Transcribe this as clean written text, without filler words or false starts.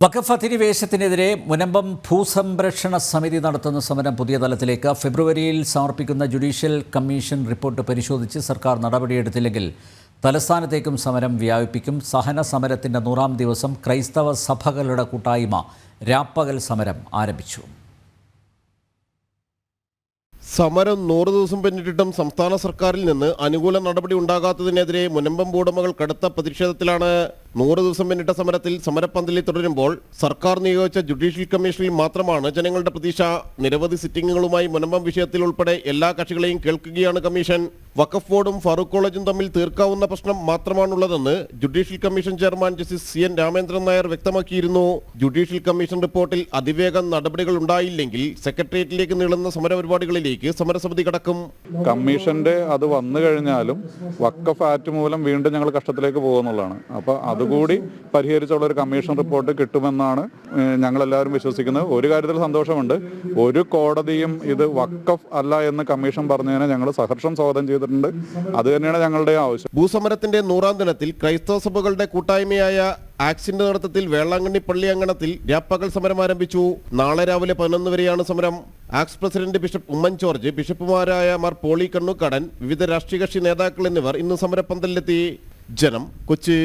വഖഫ് അധിനിവേശത്തിനെതിരെ മുനമ്പം ഭൂസംരക്ഷണ സമിതി നടത്തുന്ന സമരം പുതിയ തലത്തിലേക്ക്. ഫെബ്രുവരിയിൽ സമർപ്പിക്കുന്ന ജുഡീഷ്യൽ കമ്മീഷൻ റിപ്പോർട്ട് പരിശോധിച്ച് സർക്കാർ നടപടിയെടുത്തില്ലെങ്കിൽ തലസ്ഥാനത്തേക്കും സമരം വ്യാപിപ്പിക്കും. സഹന സമരത്തിൻ്റെ 100-ാം ദിവസം ക്രൈസ്തവ സഭകളുടെ കൂട്ടായ്മ രാപ്പകൽ സമരം ആരംഭിച്ചു. സമരം 100 ദിവസം പിന്നിട്ടിട്ടും സംസ്ഥാന സർക്കാരിൽ നിന്ന് അനുകൂല നടപടി ഉണ്ടാകാത്തതിനെതിരെ മുനമ്പം ഭൂവുടമകൾ കടുത്ത പ്രതിഷേധത്തിലാണ്. 100 ദിവസം പിന്നിട്ട സമരത്തിൽ സമരപ്പന്തലിൽ തുടരുമ്പോൾ സർക്കാർ നിയോഗിച്ച ജുഡീഷ്യൽ കമ്മീഷനിൽ മാത്രമാണ് ജനങ്ങളുടെ പ്രതീക്ഷ. നിരവധി സിറ്റിംഗുകളുമായി മുനമ്പം വിഷയത്തിൽ ഉൾപ്പെടെ എല്ലാ കക്ഷികളെയും കേൾക്കുകയാണ് കമ്മീഷൻ. വഖഫ് ബോർഡും ഫറൂഖ് കോളേജും തമ്മിൽ തീർക്കാവുന്ന പ്രശ്നം മാത്രമാണുള്ളതെന്ന് judicial commission chairman justice CN Ramendran Nair വ്യക്തമാക്കിയിരുന്നു. ജുഡീഷ്യൽ കമ്മീഷൻ റിപ്പോർട്ടിൽ അതിവേഗം നടപടികൾ ഉണ്ടായില്ലെങ്കിൽ സെക്രട്ടേറിയറ്റിലേക്ക് നീളുന്ന സമരപരിപാടികളിലേക്ക് സമരസമിതി കടക്കും. കമ്മീഷന്റെ അത് വന്നു കഴിഞ്ഞാലും വഖഫ് ആക്ട് മൂലം വീണ്ടും ഞങ്ങൾ കഷ്ടത്തിലേക്ക് പോകുന്നുള്ളതാണ്. അപ്പോൾ അതുകൂടി പരിഹരിച്ചുള്ള ഒരു കമ്മീഷൻ റിപ്പോർട്ട് കിട്ടുമെന്നാണ് ഞങ്ങളെല്ലാവരും വിശ്വസിക്കുന്നത്. ഒരു കാര്യത്തിൽ സന്തോഷമുണ്ട്, ഒരു കോടതിയും ഇത് വഖഫ് അല്ല എന്ന് കമ്മീഷൻ പറഞ്ഞതിനെ ഞങ്ങൾ സഹർഷം സ്വാഗതം ചെയ്തിട്ടുണ്ട്. അത് തന്നെയാണ് ഞങ്ങളുടെ ആവശ്യം. ഭൂസമരത്തിന്റെ 100-ാം ദിനത്തിൽ ക്രൈസ്തവ സഭകളുടെ കൂട്ടായ്മയായ ആക്സിന്റെ നേതൃത്വത്തിൽ വേളാങ്കണ്ണി പള്ളി അങ്കണത്തിൽ രാപ്പകൽ സമരം ആരംഭിച്ചു. നാളെ രാവിലെ 11 വരെയാണ് സമരം. ആക്സ് പ്രസിഡന്റ് ബിഷപ്പ് ഉമ്മൻ ജോർജ്, ബിഷപ്പുമാരായ മാർ പോളി കണ്ണൂക്കാടൻ, വിവിധ രാഷ്ട്രീയ കക്ഷി നേതാക്കൾ എന്നിവർ ഇന്ന് സമരപ്പന്തലിലെത്തി. ജനം, കൊച്ചി.